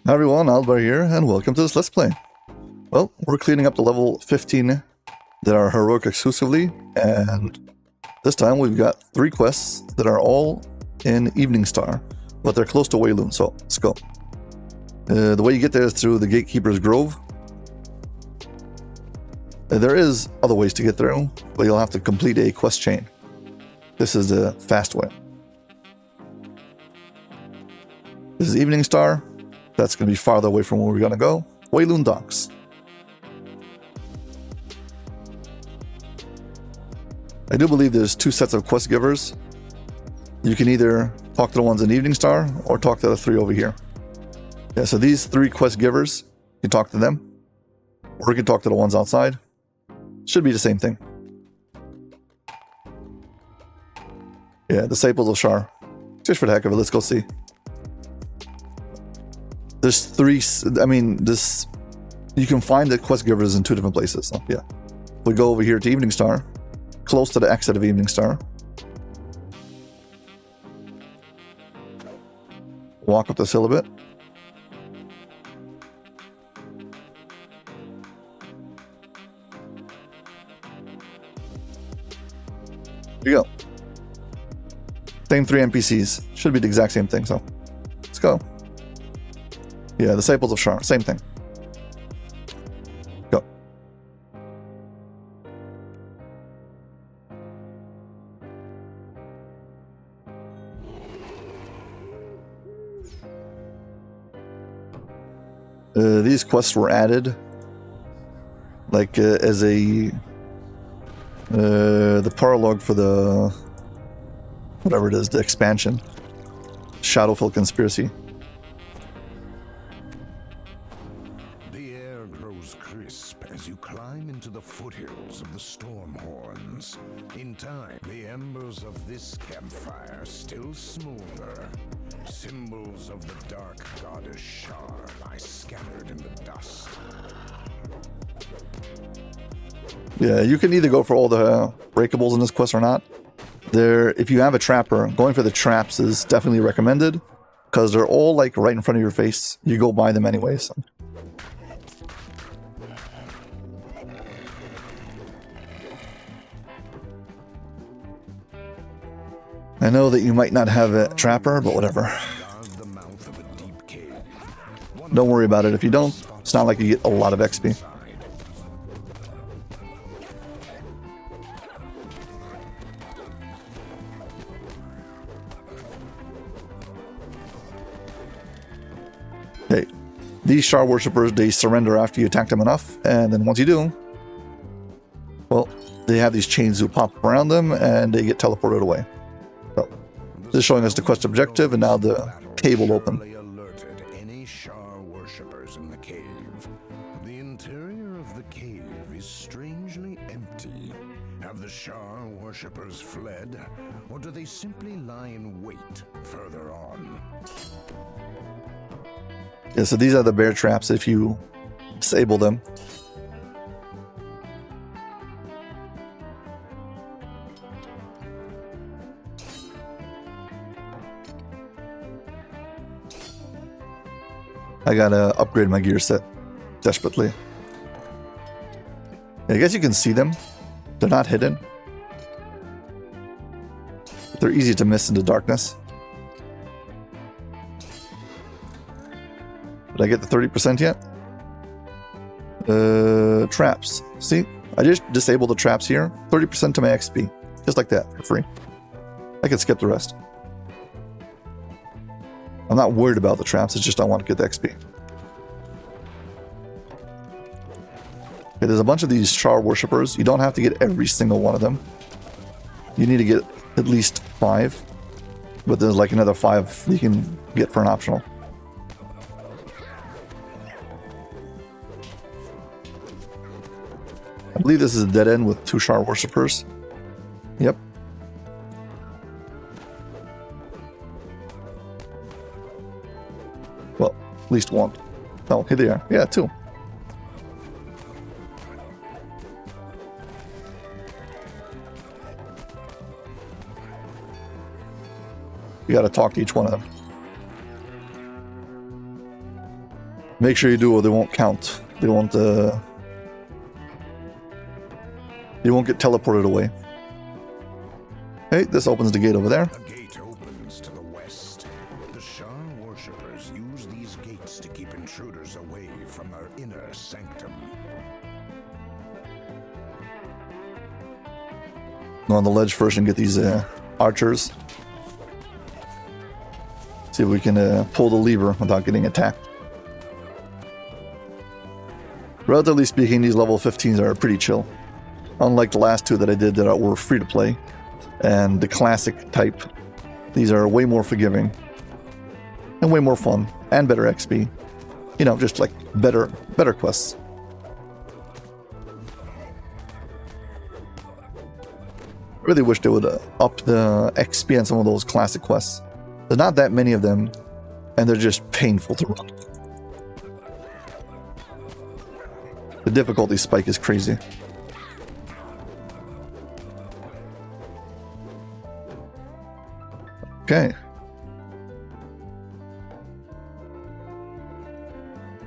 Hi everyone, Aldbar here, and welcome to this Let's Play. Well, we're cleaning up the level 15 that are heroic exclusively, and this time we've got 3 quests that are all in Evening Star, but they're close to Wayloon, so let's go. The way you get there is through the Gatekeeper's Grove. There is other ways to get through, but you'll have to complete a quest chain. This is the fast way. This is Evening Star. That's going to be farther away from where we're going to go. Wayloon Docks. I do believe there's 2 sets of quest givers. You can either talk to the ones in Evening Star or talk to the 3 over here. Yeah, so these 3 quest givers, you can talk to them. Or you can talk to the ones outside. Should be the same thing. Yeah, Disciples of Shar. Just for the heck of it, let's go see. There's 3, you can find the quest givers in 2 different places, so yeah. We go over here to Evening Star, close to the exit of Evening Star. Walk up this hill a bit. Here you go. Same 3 NPCs. Should be the exact same thing, so let's go. Yeah, Disciples of Shar, same thing. Go. These quests were added, like as a the prologue for the whatever it is, the expansion, Shadowfell Conspiracy. As you climb into the foothills of the Stormhorns. In time, the embers of this campfire still smolder. Symbols of the dark goddess Shar lie scattered in the dust. Yeah, you can either go for all the breakables in this quest or not. If you have a trapper, going for the traps is definitely recommended, because they're all like right in front of your face. You go by them anyways. So. I know that you might not have a trapper, but whatever. Don't worry about it. If you don't, it's not like you get a lot of XP. Okay, these Shar worshippers, they surrender after you attack them enough, and then once you do, well, they have these chains that pop around them, and they get teleported away. So, this is showing us the quest objective, and now the cave will open. Alerted any Shar worshippers in the cave. The interior of the cave is strangely empty. Have the Shar worshippers fled, or do they simply lie in wait further on? Yeah, so these are the bear traps if you disable them. I gotta upgrade my gear set desperately. I guess you can see them. They're not hidden. They're easy to miss in the darkness. Did I get the 30% yet? Traps. See? I just disabled the traps here. 30% to my XP. Just like that, for free. I can skip the rest. I'm not worried about the traps, it's just I want to get the XP. Okay, there's a bunch of these Shar worshippers. You don't have to get every single one of them. You need to get at least 5. But there's like another 5 you can get for an optional. I believe this is a dead end with 2 Shar worshippers. Yep. Well, at least 1. Oh, here they are. Yeah, 2. You gotta talk to each one of them. Make sure you do or they won't count. They won't you won't get teleported away. Hey, this opens the gate over there. A gate opens to the west. The Shar worshippers use these gates to keep intruders away from our inner sanctum. Go on the ledge first and get these archers. See if we can pull the lever without getting attacked. Relatively speaking, these level 15s are pretty chill. Unlike the last two that I did that were free to play. And the classic type. These are way more forgiving. And way more fun. And better XP. You know, just like better quests. I really wish they would up the XP on some of those classic quests. There's not that many of them. And they're just painful to run. The difficulty spike is crazy. Okay.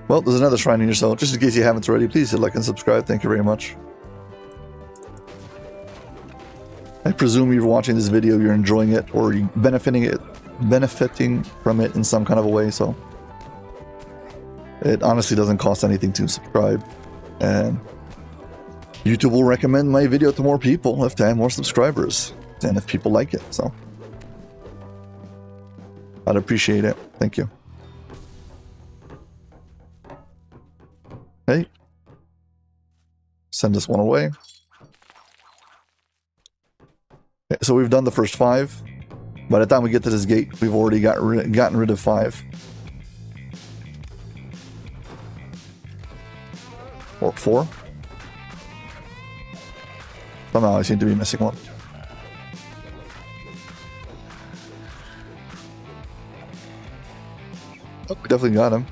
Well, there's another shrine in your cell. Just in case you haven't already, please hit like and subscribe. Thank you very much. I presume you're watching this video, you're enjoying it, or you're benefiting from it in some kind of a way, so it honestly doesn't cost anything to subscribe. And YouTube will recommend my video to more people if they have more subscribers and if people like it, so I'd appreciate it. Thank you. Hey, send this one away. Okay, so we've done the first 5. By the time we get to this gate, we've already gotten rid of 5. Or 4. Somehow I seem to be missing one. Oh, we definitely got him.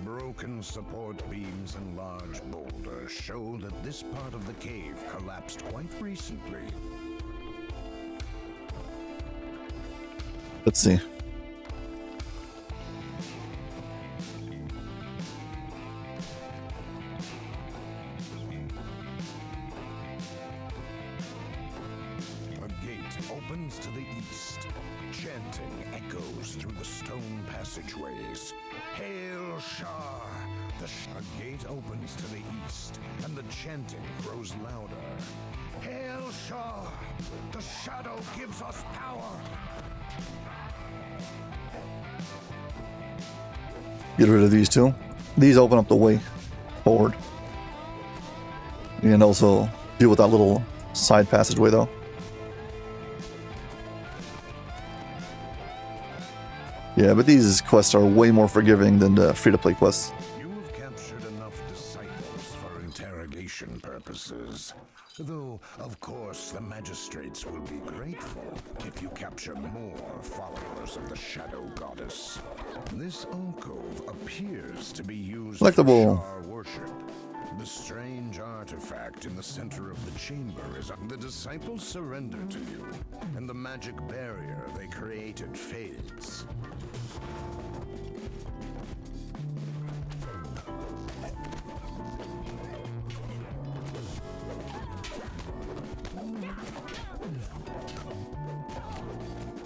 Broken support beams and large boulders show that this part of the cave collapsed quite recently. Let's see. A gate opens to the east. Chanting echoes through the stone passageways. Hail Shar! A gate opens to the east, and the chanting grows louder. Hail Shar! The shadow gives us power! Get rid of these two. These open up the way forward. You can also deal with that little side passageway though. Yeah, but these quests are way more forgiving than the free-to-play quests. You have captured enough disciples for interrogation purposes. Though, of course, the magistrates will be grateful if you capture more followers of the Shadow Goddess. This alcove appears to be used for Shar worship. The strange artifact in the center of the chamber is the disciples surrender to you, and the magic barrier they created fades.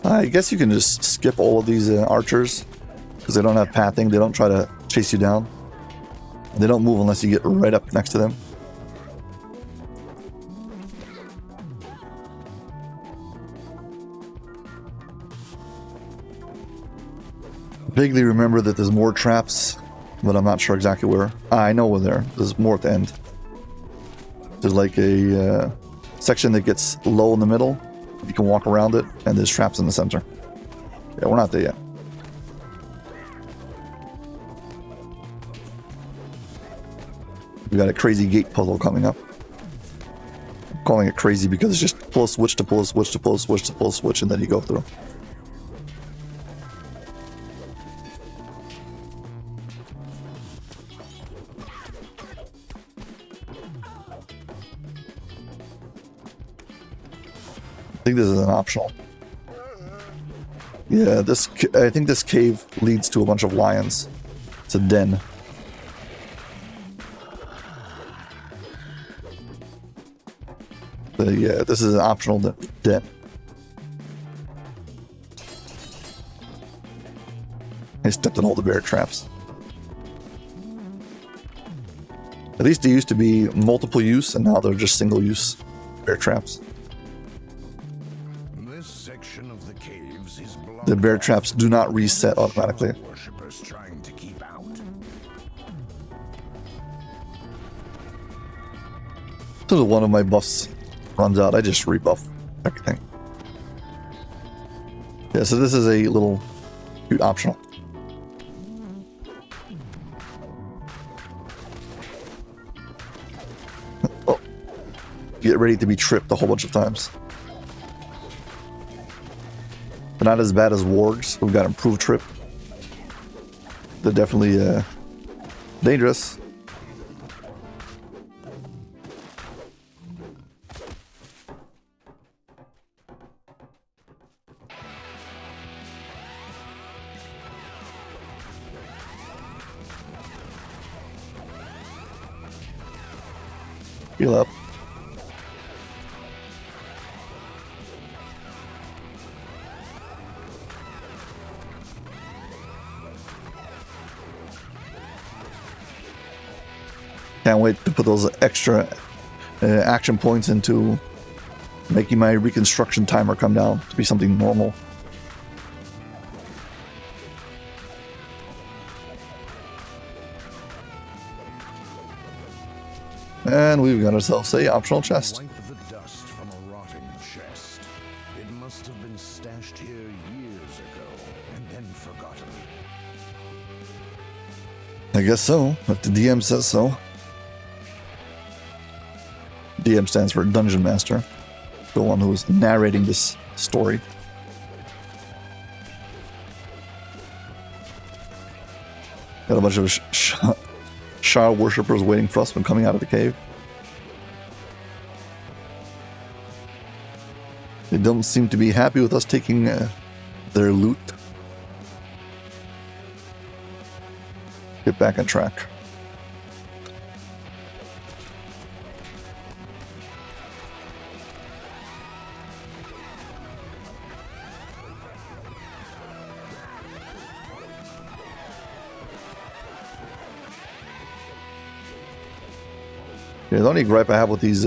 I guess you can just skip all of these archers because they don't have pathing. They don't try to chase you down. They don't move unless you get right up next to them. Vaguely remember that there's more traps, but I'm not sure exactly where. I know where there's more at the end. There's like a section that gets low in the middle. You can walk around it, and there's traps in the center. Yeah, we're not there yet. We got a crazy gate puzzle coming up. I'm calling it crazy because it's just pull a switch to pull a switch to pull a switch to pull a switch, and then you go through. think this is an optional. Yeah, I think this cave leads to a bunch of lions. It's a den. But yeah, this is an optional den. I stepped on all the bear traps. At least they used to be multiple use, and now they're just single use bear traps. This section of the caves is The bear traps do not reset automatically. worshippers trying to keep out. So one of my buffs runs out, I just rebuff everything. Yeah, so this is a little optional. Oh, get ready to be tripped a whole bunch of times. They're not as bad as wargs. We've got improved trip. They're definitely dangerous. Heal up. Can't wait to put those extra action points into making my reconstruction timer come down to be something normal. And we've got ourselves a optional chest. Wipe the dust from a rotting chest. It must have been stashed here years ago and then forgotten. I guess so, if the DM says so. DM stands for Dungeon Master, the one who is narrating this story. Got a bunch of Shar worshippers waiting for us when coming out of the cave. They don't seem to be happy with us taking their loot. Get back on track. Yeah, the only gripe I have with these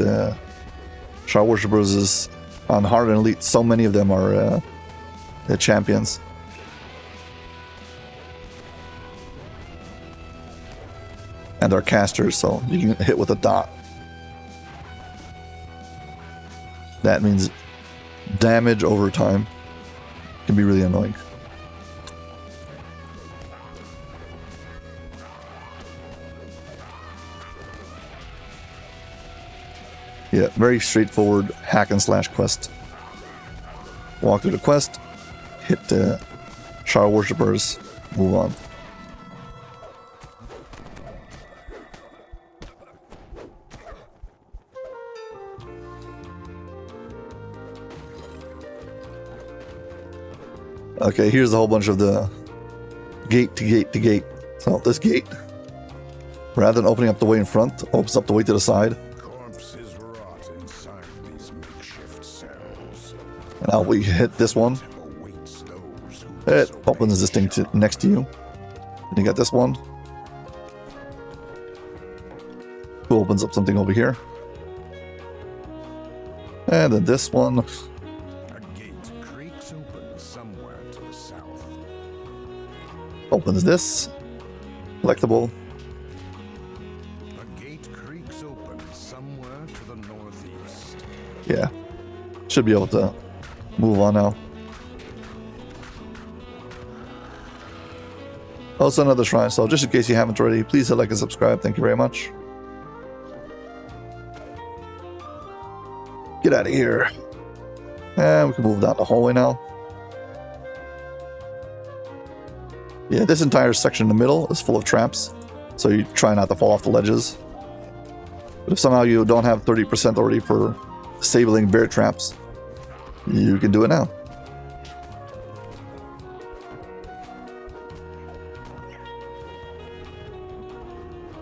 Shar worshippers is on hard and elite, so many of them are the champions. And they're casters, so you can hit with a dot. That means damage over time. Can be really annoying. Yeah, very straightforward hack and slash quest. Walk through the quest, hit the Shar worshippers, move on. Okay, here's a whole bunch of the gate to gate to gate. So this gate, rather than opening up the way in front, opens up the way to the side. Corpses rot inside these makeshift cells. Now we hit this one. Awaits those who It opens this thing next to you. And you got this one. Who opens up something over here. And then this one. A gate creaks open somewhere to the south. Opens this. Collectible. A gate creaks open somewhere to the northeast. Yeah. Should be able to move on now. Also another shrine, so just in case you haven't already, please hit like and subscribe. Thank you very much. Get out of here. And we can move down the hallway now. Yeah, this entire section in the middle is full of traps, so you try not to fall off the ledges. But if somehow you don't have 30% already for disabling bear traps, You can do it now.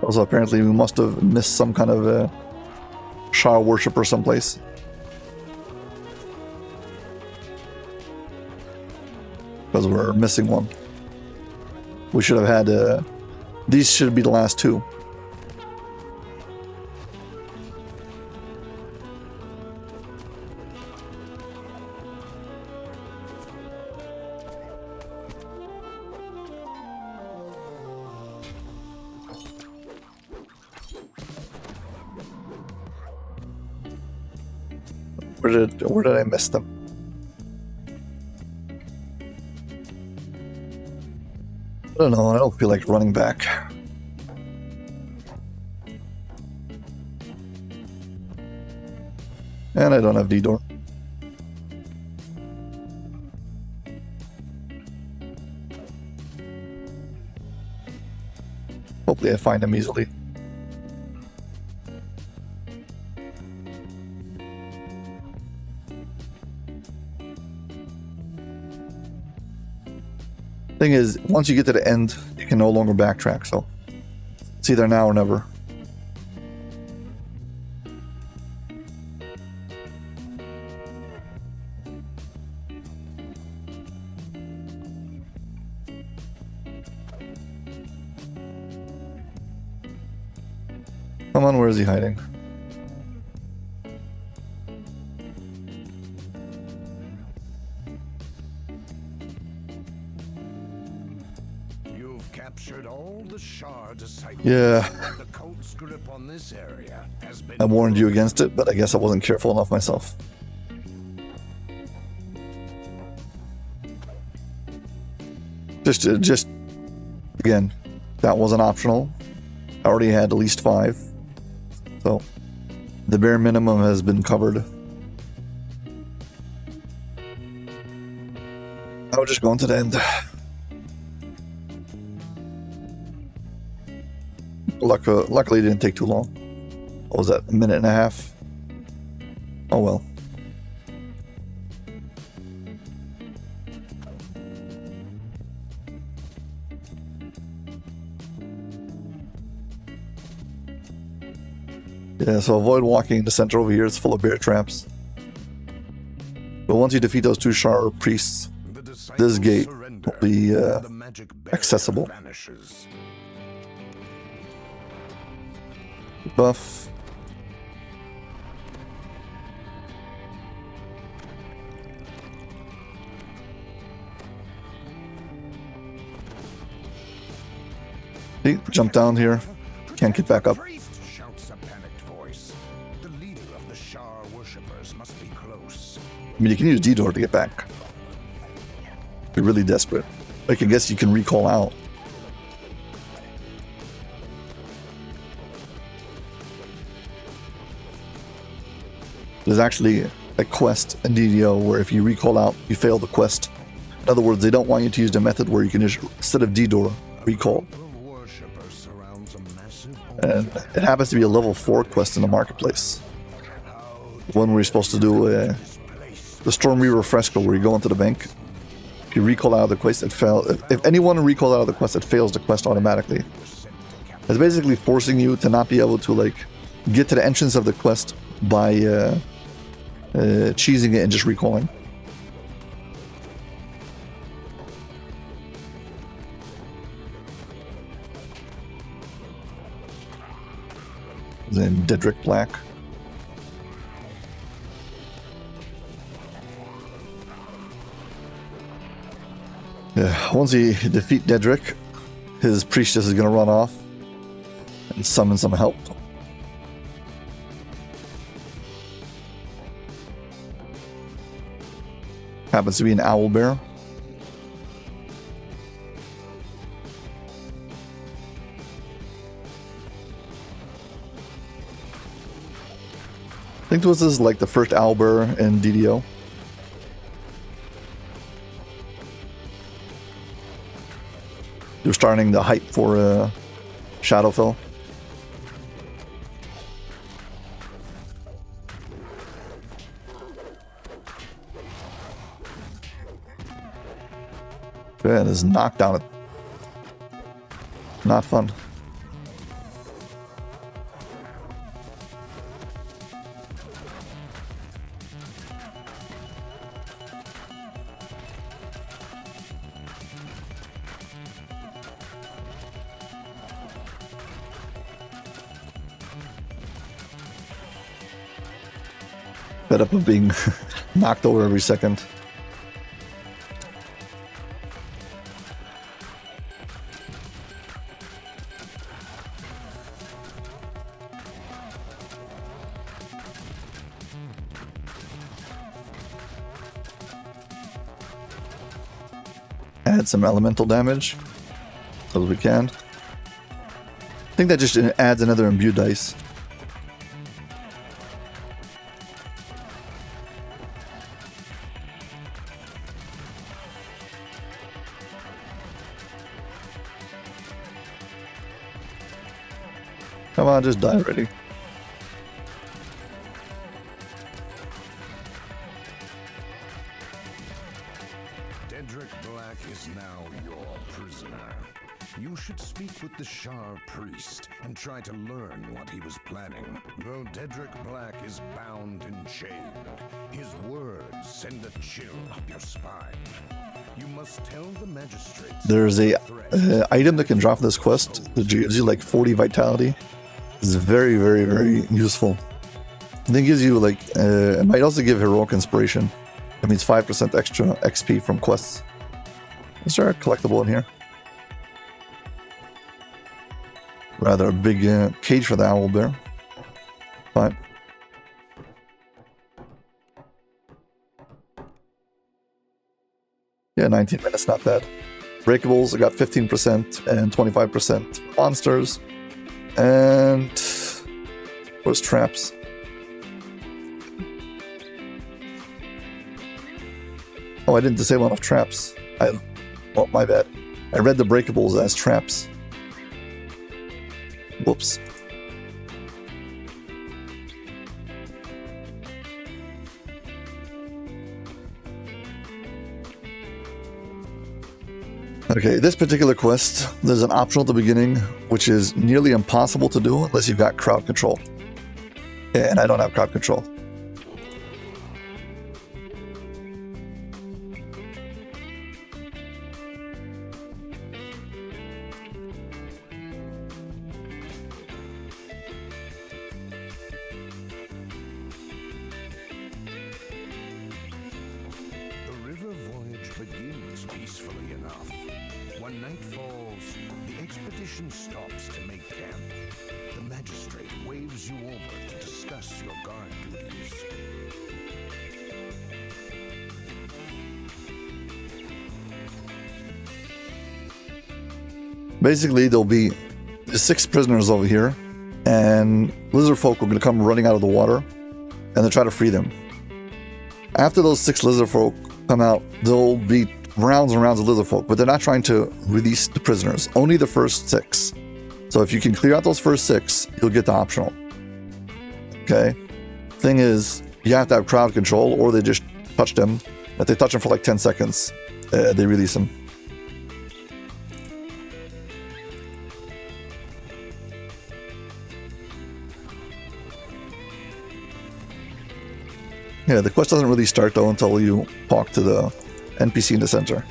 Also, apparently we must have missed some kind of Shar worshipper someplace. Because we're missing one. We should have had... these should be the last two. Where did I miss them? I don't know, I don't feel like running back. And I don't have DDO. Hopefully I find them easily. Thing is, once you get to the end, you can no longer backtrack, so it's either now or never. Come on, where is he hiding? Captured all the Shar disciples. Yeah. The cult's grip on this area has been... I warned you against it, but I guess I wasn't careful enough myself. Just again, that wasn't optional. I already had at least 5. So the bare minimum has been covered. I was just going to the end. Luckily it didn't take too long. What was that, a minute and a half? Oh well. Yeah, so avoid walking in the center over here, it's full of bear traps. But once you defeat those 2 Shar priests, this gate will be accessible. Buff. See, jump down here. Can't get back up. Shouts a panicked voice. The leader of the Shar worshippers must be close. I mean, you can use DDO to get back. If you're really desperate. Like, I guess you can recall out. There's actually a quest in DDO where if you recall out, you fail the quest. In other words, they don't want you to use the method where you can just, instead of DDO, recall. And it happens to be a level 4 quest in the marketplace. One where you're supposed to do the Storm Reaver Fresco, where you go into the bank. If you recall out of the quest, it fails. If anyone recalls out of the quest, it fails the quest automatically. It's basically forcing you to not be able to like get to the entrance of the quest by cheesing it and just recalling. Then Dedrick Black. Yeah, once you defeat Dedrick, his priestess is going to run off and summon some help. Happens to be an owlbear. I think this is like the first owlbear in DDO. They're starting the hype for Shadowfell. Yeah, this knockdown. Not fun. Fed up of being knocked over every second. Add some elemental damage as we can. I think that just adds another imbue dice. Come on, just die already. Black is now your prisoner. You should speak with the Shar priest and try to learn what he was planning. Though Dedrick Black is bound and chained, his words send a chill up your spine. You must tell the magistrates. There's a item that can drop this quest that gives you like 40 vitality. It's very, very, very useful. And it gives you like, it might also give heroic inspiration. That means 5% extra XP from quests. Is there a collectible in here? Rather a big cage for the owl bear. Fine. Yeah, 19 minutes, not bad. Breakables, I got 15% and 25% monsters. And where's traps? Oh, I didn't disable enough traps. Oh, my bad. I read the breakables as traps. Whoops. Okay, this particular quest, there's an optional at the beginning, which is nearly impossible to do unless you've got crowd control. And I don't have crowd control. Begins peacefully enough. When night falls, the expedition stops to make camp. The magistrate waves you over to discuss your guard duties. Basically, there'll be 6 prisoners over here, and lizard folk are going to come running out of the water, and they'll try to free them. After those 6 lizard folk come out, there'll be rounds and rounds of lizard folk, but they're not trying to release the prisoners, only the first 6. So if you can clear out those first 6, you'll get the optional. Okay? Thing is, you have to have crowd control, or they just touch them. If they touch them for like 10 seconds, they release them. Yeah, the quest doesn't really start though until you talk to the NPC in the center.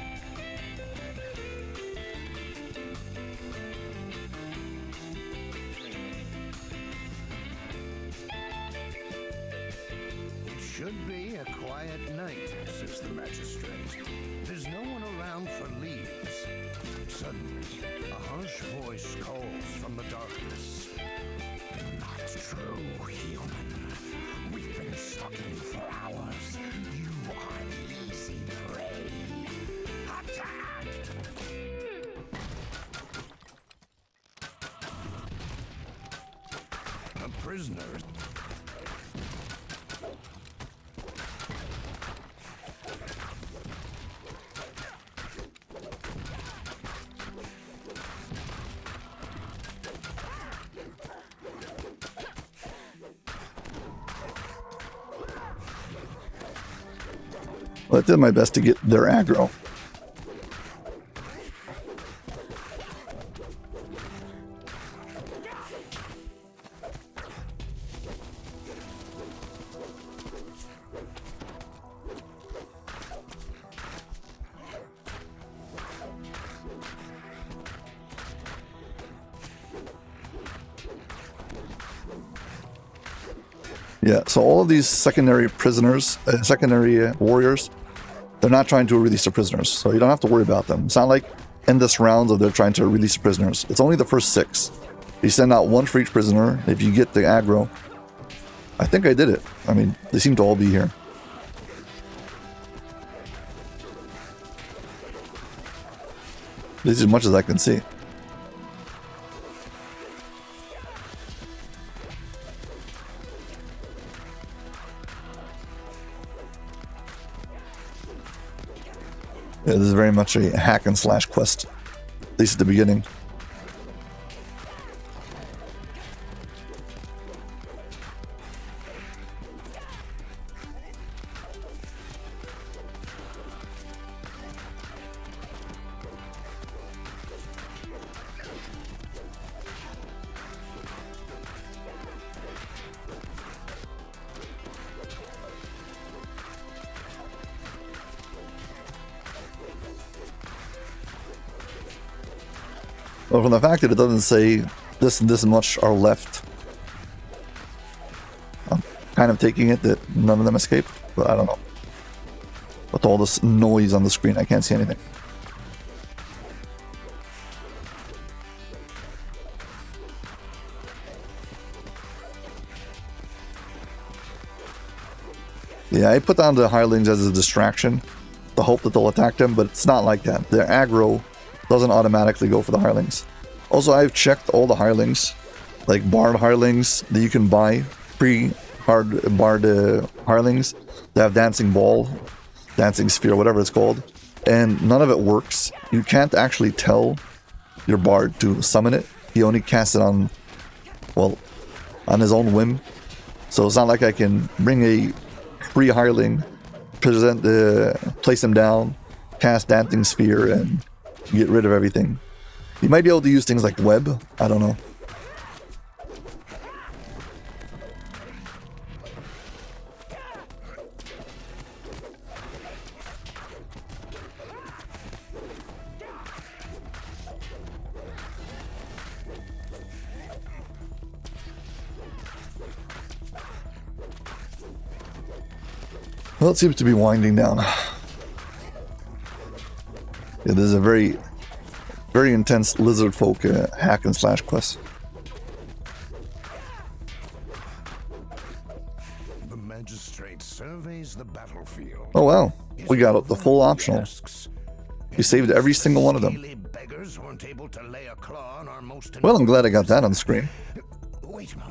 It should be a quiet night, says the magistrate. There's no one around for leaves. Suddenly, a harsh voice calls from the darkness. Not true, human. We've been stalking for hours. You are easy prey. Attack! A prisoner. Well, I did my best to get their aggro. Yeah, so all of these secondary prisoners, secondary warriors, they're not trying to release the prisoners, so you don't have to worry about them. It's not like endless rounds of they're trying to release the prisoners. It's only the first 6. You send out 1 for each prisoner. If you get the aggro, I think I did it. I mean, they seem to all be here. At least as much as I can see. Yeah, this is very much a hack and slash quest, at least at the beginning. Well, from the fact that it doesn't say this and this much are left, I'm kind of taking it that none of them escaped, but I don't know. With all this noise on the screen, I can't see anything. Yeah, I put down the hirelings as a distraction, the hope that they'll attack them, but it's not like that. Their aggro doesn't automatically go for the hirelings. Also, I've checked all the hirelings, like barred hirelings that you can buy, barred hirelings that have dancing ball, dancing sphere, whatever it's called, and none of it works. You can't actually tell your bard to summon it. He only casts it on, well, on his own whim. So it's not like I can bring a free hireling, place him down, cast dancing sphere, and get rid of everything. You might be able to use things like web. I don't know. Well, it seems to be winding down. Yeah, this is a very intense lizard folk hack and slash quest. The magistrate surveys the battlefield. Oh wow, we got the full optional. You saved every single one of them. Well, I'm glad I got that on the screen.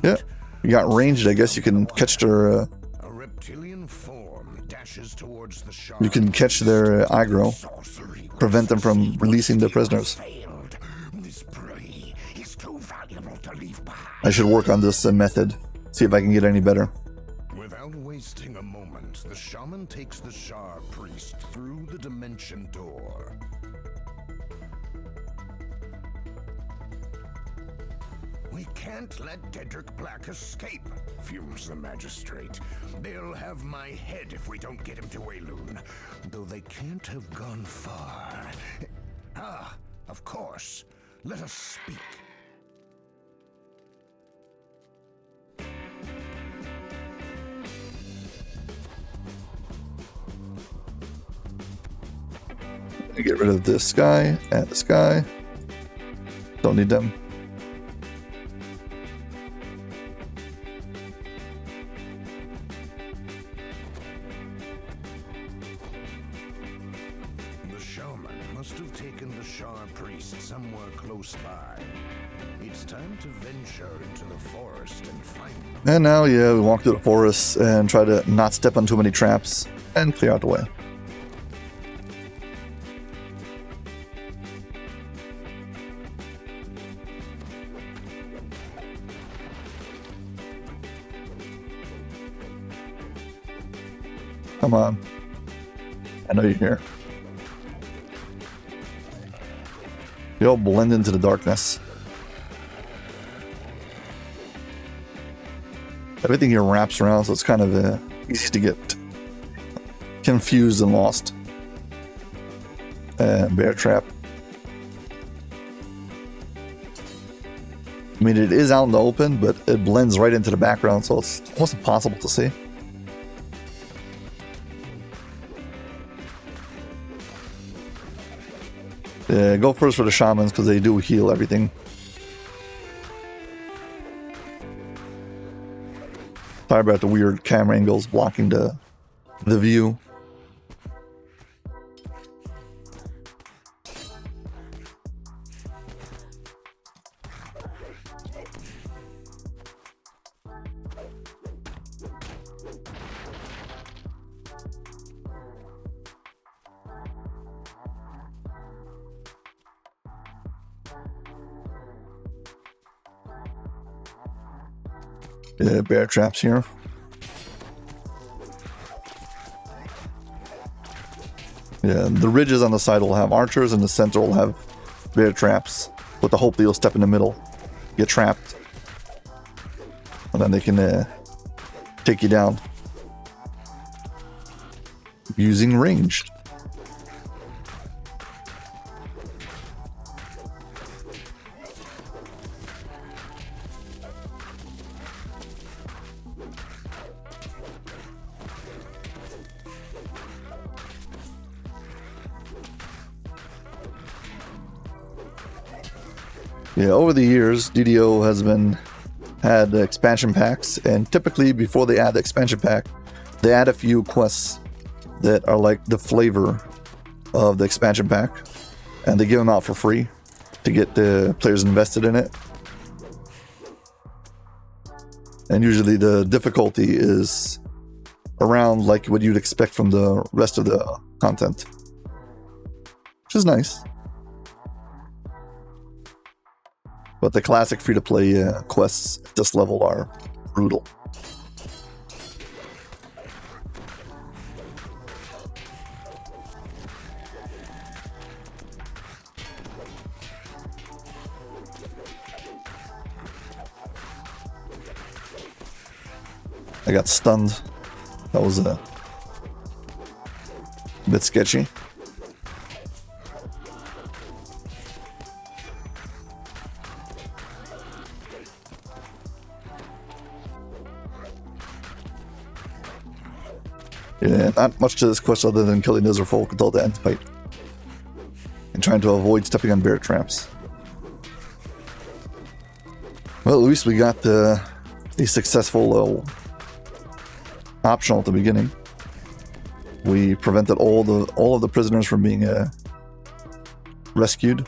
Yeah, you got ranged. I guess you can catch their. A reptilian form dashes towards the Shar. You can catch their aggro, prevent them from releasing their prisoners. I should work on this method, see if I can get any better. Without wasting a moment, the shaman takes the Shar priest through the dimension door. We can't let Dedrick Black escape, fumes the magistrate. They'll have my head if we don't get him to Wayloon, though they can't have gone far. Ah, of course. Let us speak. Get rid of this guy, add this guy. Don't need them. The shaman must have taken the Shar priest somewhere close by. It's time to venture into the forest and find him. And now, yeah, we walk through the forest and try to not step on too many traps and clear out the way. Come on. I know you're here. You all blend into the darkness. Everything here wraps around, so it's kind of easy to get confused and lost. Bear trap. I mean, it is out in the open, but it blends right into the background, so it's almost impossible to see. Yeah, go first for the shamans because they do heal everything. Sorry about the weird camera angles blocking the view. Yeah, bear traps here. Yeah, the ridges on the side will have archers, and the center will have bear traps. With the hope that you'll step in the middle, get trapped, and then they can take you down using range. Yeah, over the years, DDO has had expansion packs, and typically before they add the expansion pack, they add a few quests that are like the flavor of the expansion pack, and they give them out for free to get the players invested in it. And usually the difficulty is around like what you'd expect from the rest of the content, which is nice. But the classic free-to-play quests at this level are brutal. I got stunned. That was a bit sketchy. Yeah, not much to this quest other than killing Nizerfolk until the end fight. And trying to avoid stepping on bear traps. Well, at least we got a successful optional at the beginning. We prevented all of the prisoners from being rescued.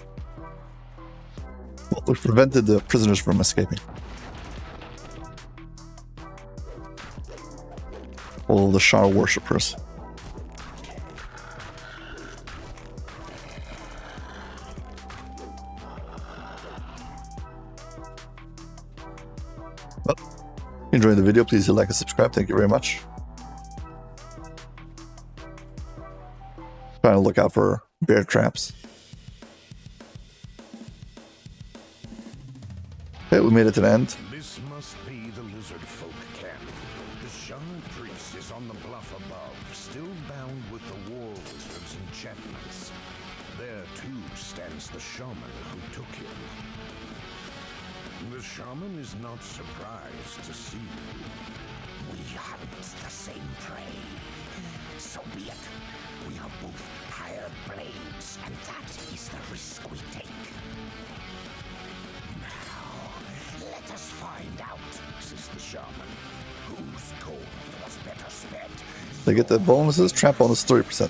Well, we prevented the prisoners from escaping. All the Shar worshippers. Well, if you enjoyed the video, please hit like and subscribe. Thank you very much. Trying to look out for bear traps. Okay, we made it to the end. This must be the lizard folk camp. The Shar priest is on the bluff above, still bound with the war wizard's enchantments. There too stands the shaman who took him. The shaman is not surprised to see you. We hunt the same prey. So be it. We are both hired blades, and that is the risk we take. Now, let us find out, says the shaman, whose gold was better spent. They get the bonuses. Trap bonus 30%.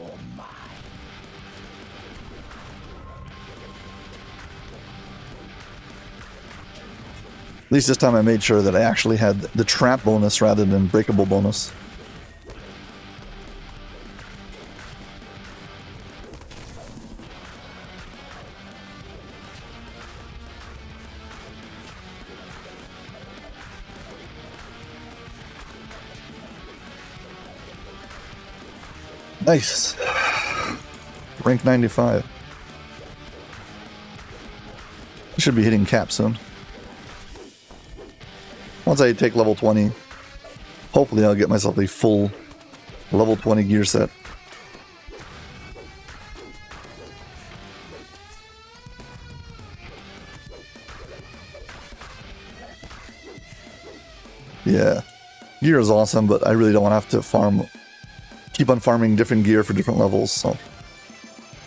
Or mine. At least this time I made sure that I actually had the trap bonus rather than breakable bonus. Nice. Rank 95. I should be hitting cap soon. Once I take level 20, hopefully I'll get myself a full level 20 gear set. Yeah. Gear is awesome, but I really don't want to have to keep on farming different gear for different levels, so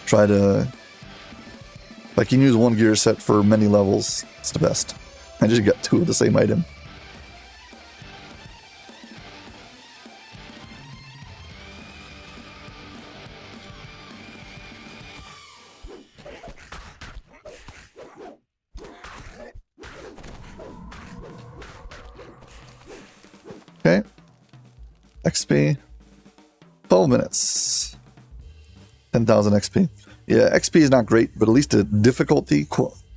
try to, if I can use one gear set for many levels, it's the best. I just got 2 of the same item. Okay. XP. 12 minutes. 10,000 XP. Yeah, XP is not great, but at least the difficulty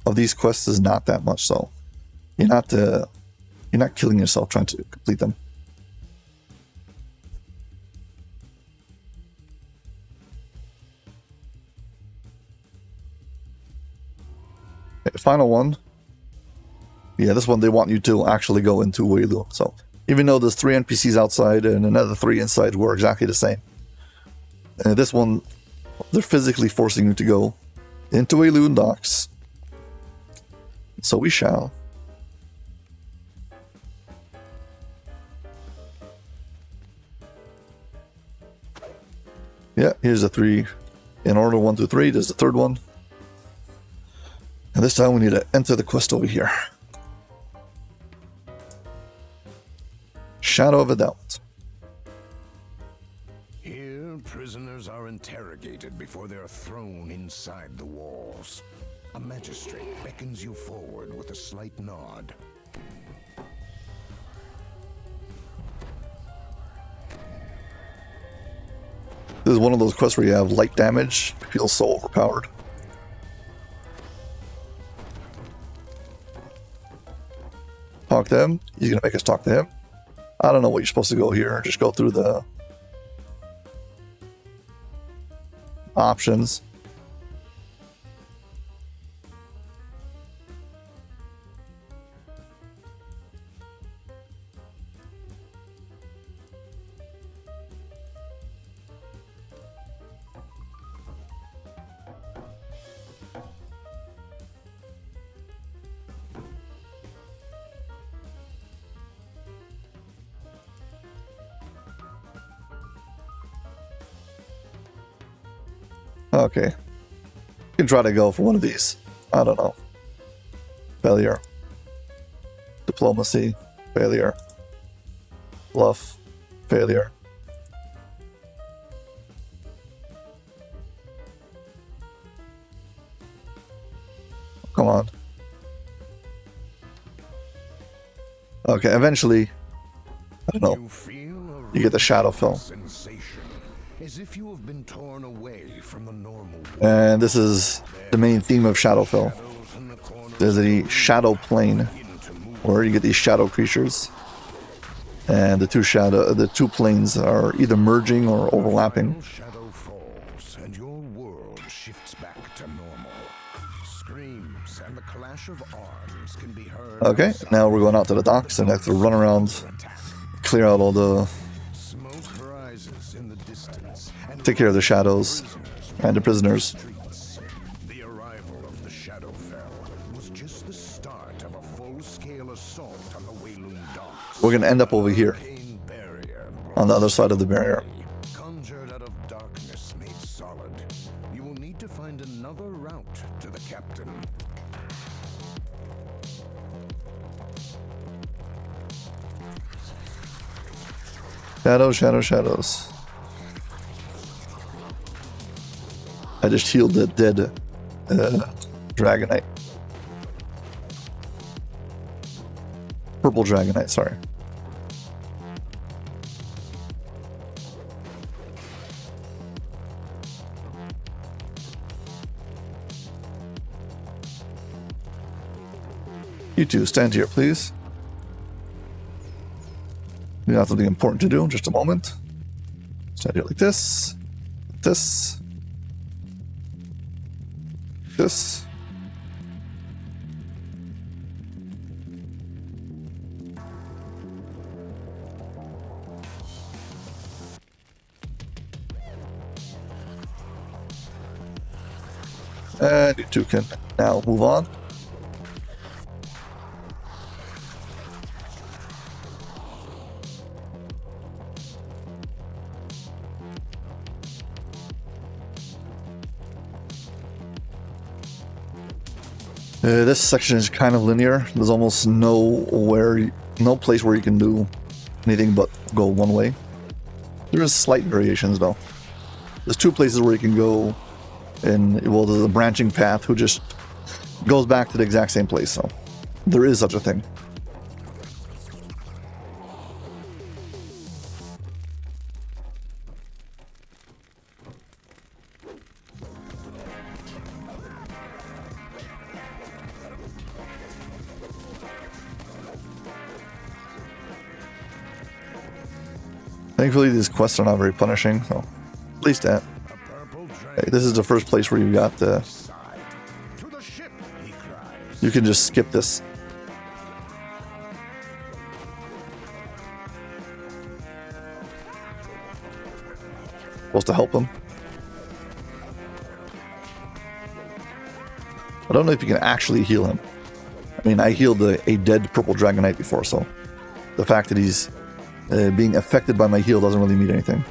of these quests is not that much, so you're not killing yourself trying to complete them. Okay, final one. Yeah, this one they want you to actually go into Waylu. So even though there's 3 NPCs outside and another 3 inside were exactly the same, this one they're physically forcing you to go into Waylu docks. So we shall. Yeah, here's the 3 in order, 1, 2, 3. There's the 3rd one. And this time we need to enter the quest over here. Shadow of a Doubt. Here, prisoners are interrogated before they are thrown inside the walls. A magistrate beckons you forward with a slight nod. This is one of those quests where you have light damage. It feels so overpowered. Talk to him. He's gonna make us talk to him. I don't know what you're supposed to go here. Just go through the options. Okay. You can try to go for one of these. I don't know. Failure. Diplomacy. Failure. Bluff. Failure. Come on. Okay, eventually, I don't know, you get the Shadowfell. As if you have been torn away from the normal world. And this is the main theme of Shadowfell. There's a shadow plane where you get these shadow creatures, and the two planes are either merging or overlapping. Shadow falls, and your world shifts back to normal. Screams and the clash of arms can be heard. Okay, now we're going out to the docks and have to run around, clear out all the, take care of the shadows and the prisoners. The arrival of the Shadowfell was just the start of a full-scale assault on the Waylu docks. We're gonna end up over here, on the other side of the barrier. Conjured out of darkness made solid. You will need to find another route to the captain. Shadows, shadows, shadows. I just healed the dead Dragonite. Purple Dragonite, sorry. You two, stand here, please. We have something important to do in just a moment. Stand here like this. This. This. And you two can now move on. This section is kind of linear. There's almost no place where you can do anything but go one way. There is slight variations though. There's two places where you can go, and well, there's a branching path who just goes back to the exact same place. So there is such a thing. Thankfully, these quests are not very punishing, so at least that. Okay, this is the first place where you got the. You can just skip this. Supposed to help him. I don't know if you can actually heal him. I mean, I healed a dead purple dragonite before, so the fact that he's being affected by my heal doesn't really mean anything.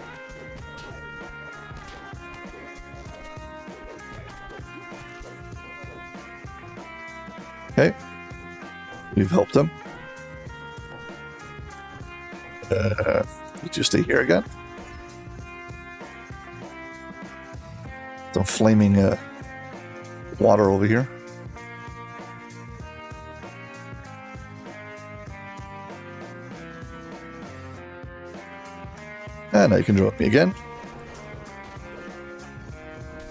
Okay, we've helped him. Did you stay here again? Some flaming water over here. And now you can join me again.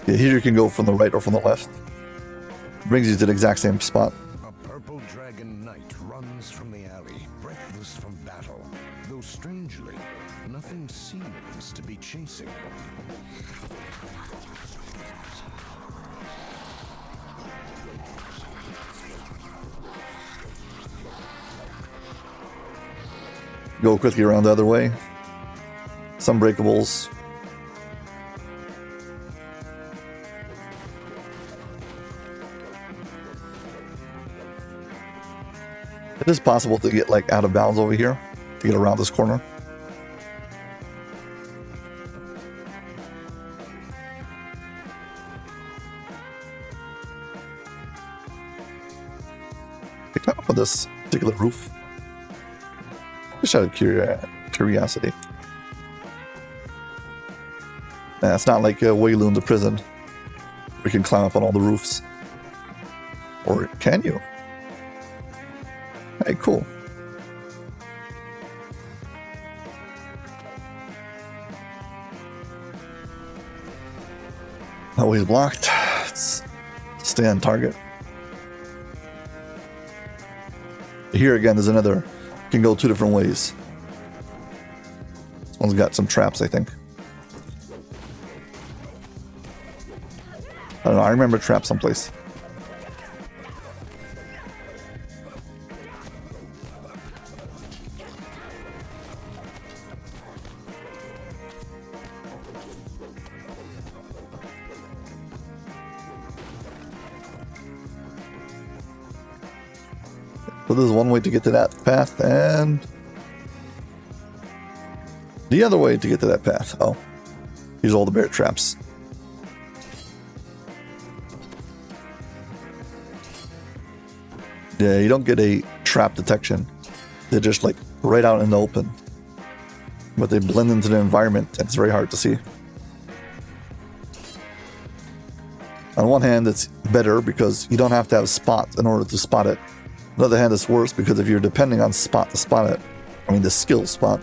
Yeah, here you can go from the right or from the left. Brings you to the exact same spot. A purple dragon knight runs from the alley, breathless from battle, though strangely, nothing seems to be chasing. Go quickly around the other way. Some breakables. It is possible to get like out of bounds over here to get around this corner. Pick up on this particular roof. Just out of curiosity. It's not like Wayloon the prison. We can climb up on all the roofs. Or can you? Hey, cool. Always blocked. Let's stay on target. Here again, there's another. Can go two different ways. This one's got some traps, I think. I don't know, I remember traps someplace. So there's one way to get to that path, and the other way to get to that path. Oh, here's all the bear traps. Yeah, you don't get a trap detection. They're just like right out in the open. But they blend into the environment, and it's very hard to see. On one hand, it's better because you don't have to have spot in order to spot it. On the other hand, it's worse because if you're depending on spot to spot it, I mean the skill spot,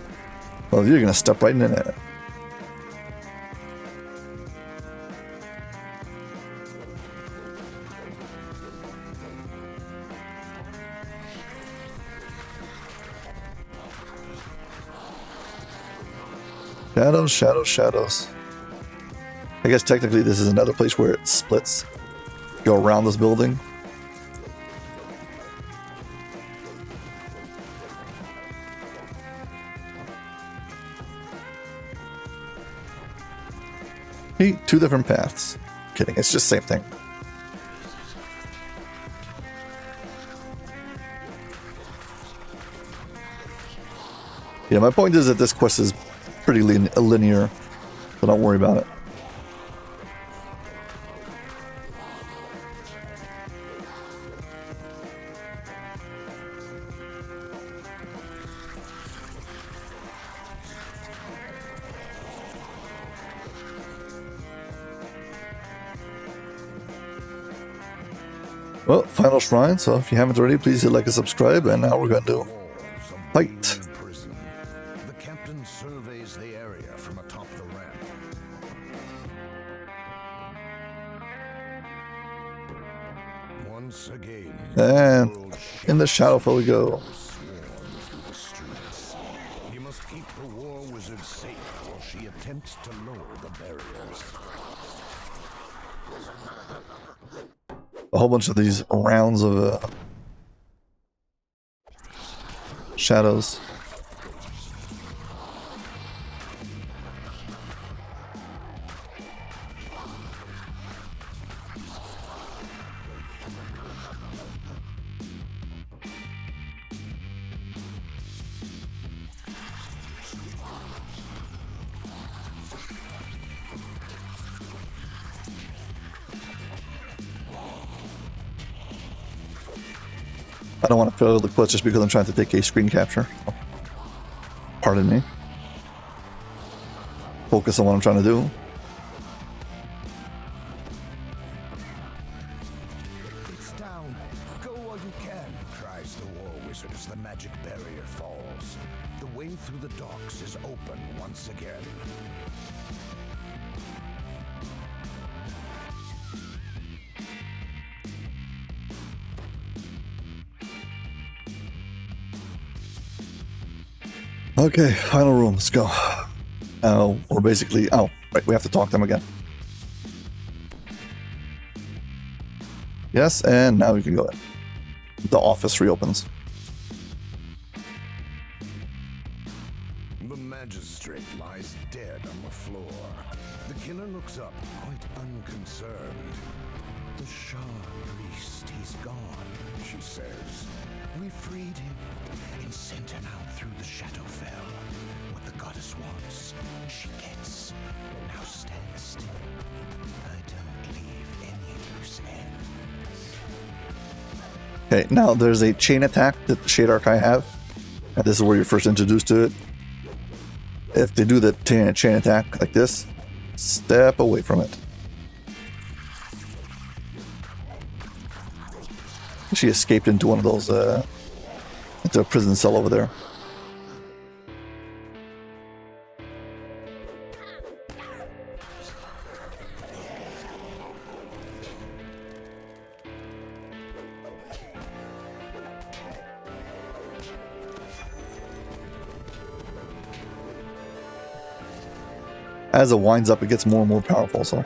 well, you're going to step right in it. Shadows, shadows, shadows. I guess technically this is another place where it splits. Go around this building. Hey, two different paths. Kidding, it's just the same thing. Yeah, my point is that this quest is pretty linear, so don't worry about it. Well, final shrine, so if you haven't already, please hit like and subscribe, and now we're going to do fight. Prison. The captain surveys the area from atop the ramp. Once again, And in the Shadowfell we go. you must keep the war wizard safe while she attempts to lower the barriers. A whole bunch of these rounds of shadows. I don't want to fail the glitch just because I'm trying to take a screen capture. Pardon me. Focus on what I'm trying to do. It's down. Go while you can, cries the war wizard as the magic barrier falls. The way through the docks is open once again. Okay, final room, let's go. We're basically, oh, right, we have to talk to them again. Yes, and now we can go in. The office reopens. The magistrate lies dead on the floor. The killer looks up, quite unconcerned. The Shar priest, he's gone, she says. We freed him and sent him out through the Shadowfell. What the goddess wants, she gets. Now stand still. I don't leave any loose ends. Okay, now there's a chain attack that the Shade Archive have. And this is where you're first introduced to it. If they do the chain attack like this, step away from it. She escaped into one of those, into a prison cell over there. As it winds up, it gets more and more powerful, so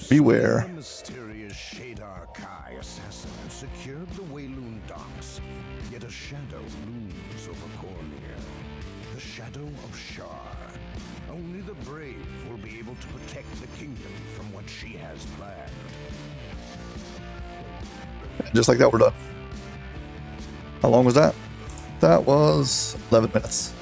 beware. The mysterious Shadar Kai assassin secured the Wayloon docks, yet a shadow looms over Cormyr. The shadow of Shar. Only the brave will be able to protect the kingdom from what she has planned. Just like that, we're done. How long was that? That was 11 minutes.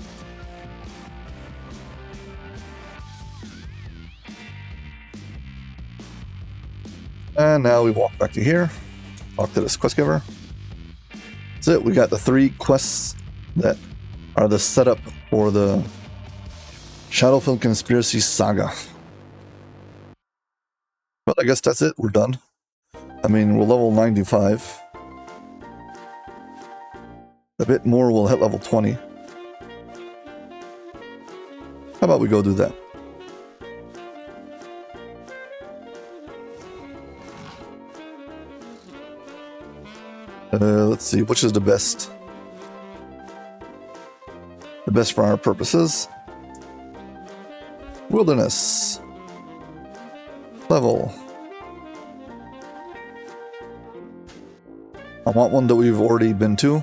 And now we walk back to here, talk to this quest giver. That's it, we got the 3 quests that are the setup for the Shadowfell Conspiracy Saga. But I guess that's it, we're done. I mean, we're level 95. A bit more, we'll hit level 20. How about we go do that? Let's see, which is the best? The best for our purposes. Wilderness. Level. I want one that we've already been to.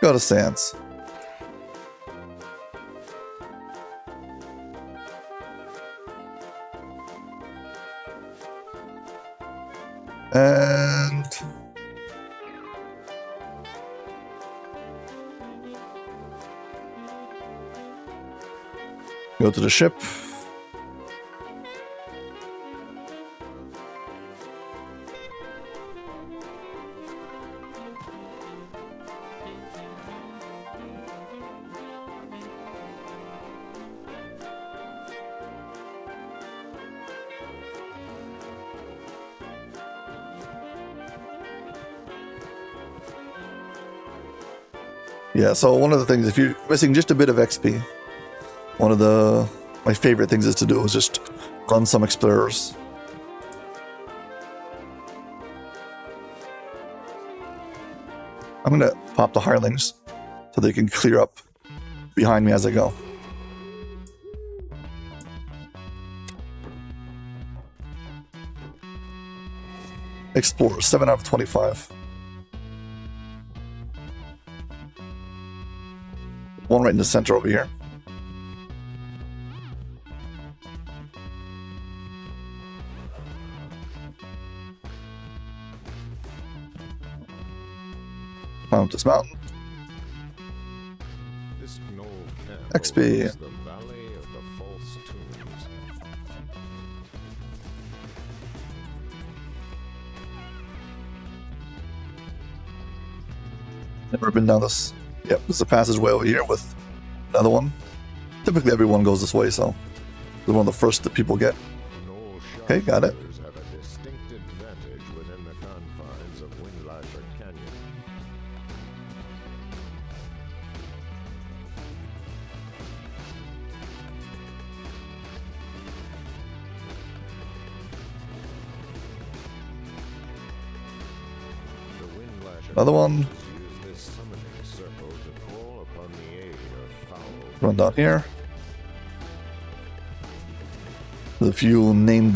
Go to Sands. And go to the ship. Yeah, so one of the things, if you're missing just a bit of XP, one of my favorite things is to do is just run some explorers. I'm gonna pop the hirelings so they can clear up behind me as I go. Explorers, 7 out of 25. One right in the center over here. Climb up this mountain. This knoll camp XP. overlooks the Valley of the False Tombs. Never been down this. Yep, there's a passageway over here with another one. Typically everyone goes this way, so it's one of the first that people get. Knoll Okay, got it. shoppers have a distinct advantage within the confines of Windlasher Canyon. The Windlasher Another one. use this summoning circle to call upon the aid of foul. Run down here. There's a few named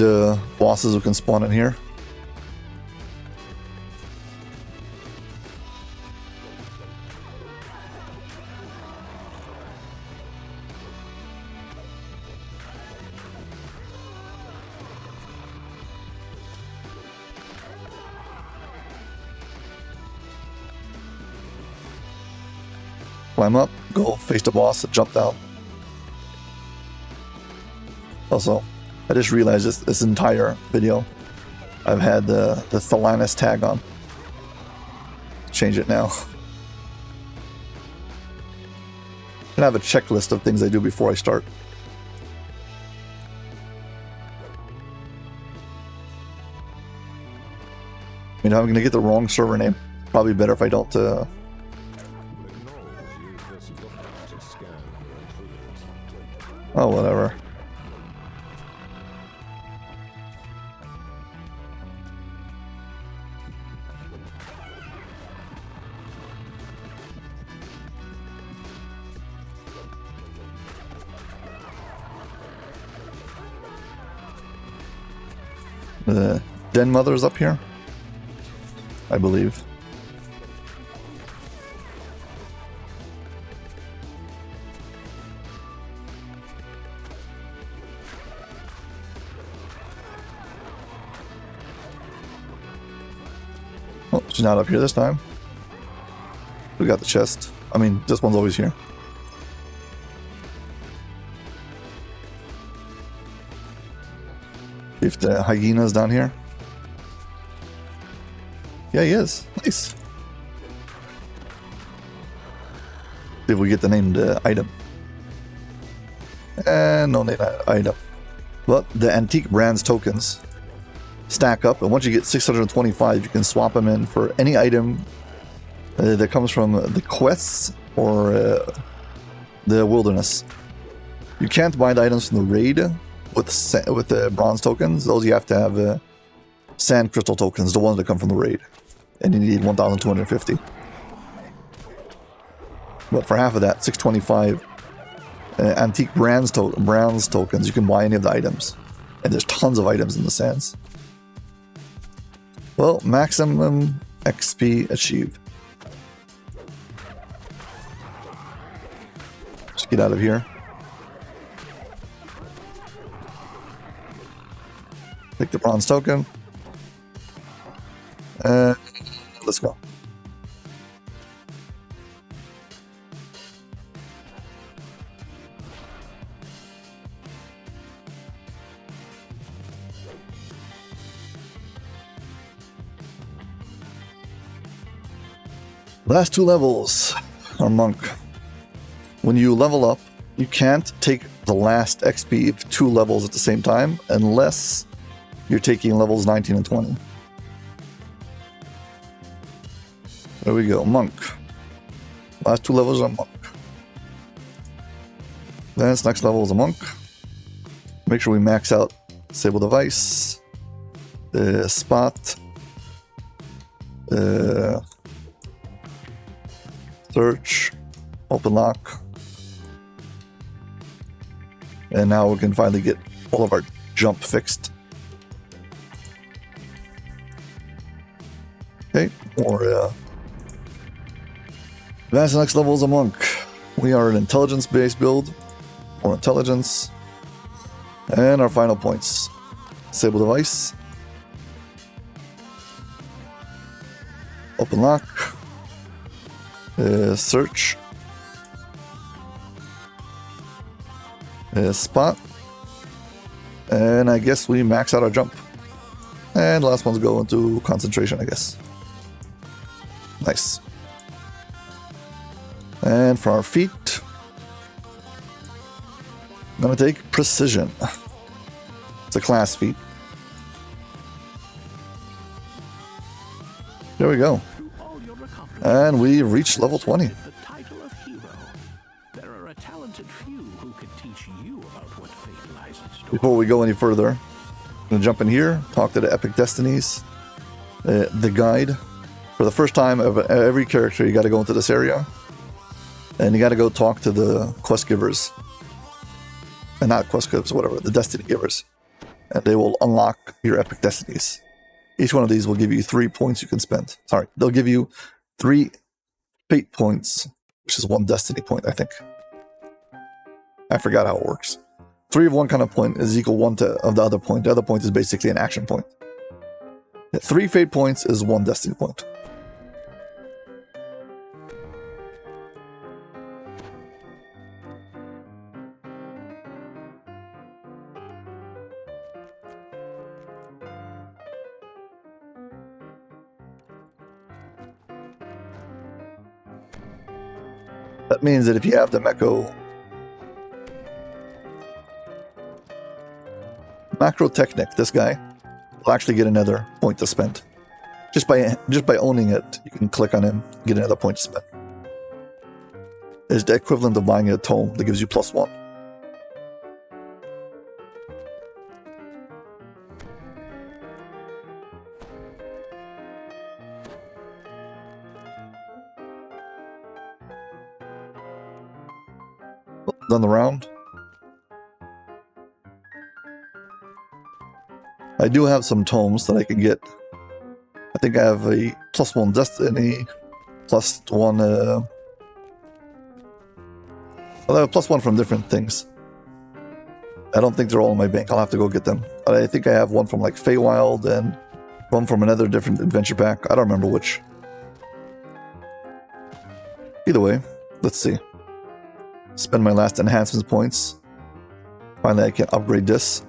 bosses who can spawn in here. Climb up, go face the boss, and jump down. Also, I just realized this entire video I've had the Thalanis tag on. Change it now. And I have a checklist of things I do before I start. You know, I'm gonna get the wrong server name. Probably better if I don't. The gnolls use this bookmark to scan for intruders. Oh, whatever. The Den Mother's up here, I believe. Oh, she's not up here this time. We got the chest. I mean, this one's always here. If the hyena's down here. Yeah, he is. Nice. See if we get the named item. And no named item. But the antique brands tokens stack up, and once you get 625, you can swap them in for any item that comes from the quests or the wilderness. You can't buy the items from the raid with the bronze tokens. Those you have to have sand crystal tokens, the ones that come from the raid, and you need 1,250. But for half of that, 625 antique brands tokens, you can buy any of the items, and there's tons of items in the sands. Well, maximum XP achieved. Let's get out of here. Take the bronze token. Let's go. Last two levels are monk. When you level up, you can't take the last XP of 2 levels at the same time unless you're taking levels 19 and 20. There we go, monk. Last 2 levels are monk. Then this next level is a monk. Make sure we max out Disable Device, Spot, Search, Open Lock. And now we can finally get all of our jump fixed. Okay, more advance the next level is a monk. We are an intelligence-based build. More intelligence. And our final points. Disable Device. Open Lock. Search. Spot. And I guess we max out our jump. And the last one's go into concentration, I guess. Nice. And for our feet, I'm going to take Precision. It's a class feat. There we go. And we reached level 20. The title of hero. There are a talented few who can teach you about what fate lies in store. Before we go any further, I'm going to jump in here, talk to the Epic Destinies, the guide. For the first time of every character, you got to go into this area. And you got to go talk to the quest givers. And not quest givers, whatever, the destiny givers. And they will unlock your Epic Destinies. Each one of these will give you 3 points you can spend. Sorry, they'll give you 3 fate points, which is 1 destiny point, I think. I forgot how it works. 3 of one kind of point is equal 1 of the other point. The other point is basically an action point. 3 fate points is 1 destiny point. That means that if you have the Macro Technic, this guy will actually get another point to spend. Just by owning it, you can click on him, get another point to spend. It's the equivalent of buying a tome that gives you +1. Done the round. I do have some tomes that I can get. I think I have a +1 destiny, +1 well, I have +1 from different things. I don't think they're all in my bank. I'll have to go get them. But I think I have one from like Feywild and one from another different adventure pack. I don't remember which. Either way, let's see. Spend my last enhancements points. Finally, I can upgrade this.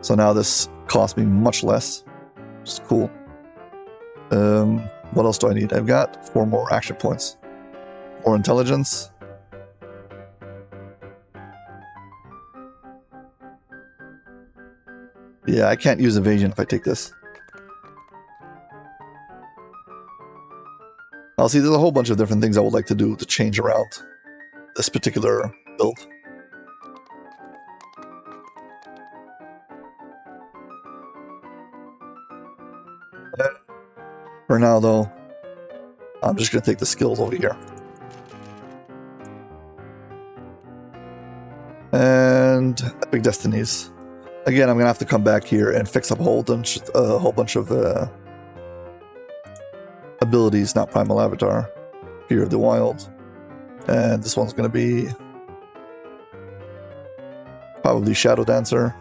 So now this costs me much less, which is cool. What else do I need? I've got 4 more action points. More intelligence. Yeah, I can't use evasion if I take this. I'll see, there's a whole bunch of different things I would like to do to change around this particular build. For now, though, I'm just going to take the skills over here. And Epic Destinies. Again, I'm going to have to come back here and fix up a whole bunch of abilities, not Primal Avatar. Fear of the Wild. And this one's going to be probably Shadow Dancer.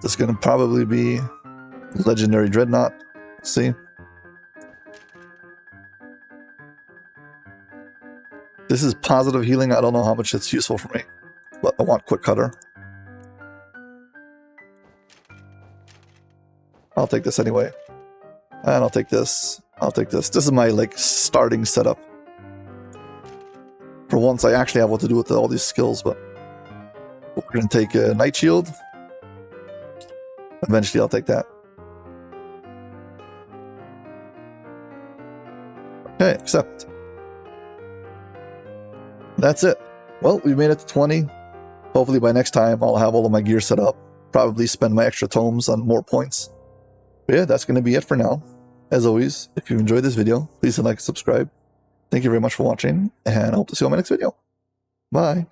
This is going to probably be Legendary Dreadnought. Let's see. This is positive healing. I don't know how much it's useful for me, but I want Quick Cutter. I'll take this anyway. And I'll take this. I'll take this. This is my starting setup. For once, I actually have what to do with all these skills, but we're going to take a Night Shield. Eventually, I'll take that. Okay, accept. that's it. Well, we made it to 20. Hopefully by next time, I'll have all of my gear set up. Probably spend my extra tomes on more points. But yeah, that's going to be it for now. As always, if you enjoyed this video, please hit like and subscribe. Thank you very much for watching, and I hope to see you on my next video. Bye.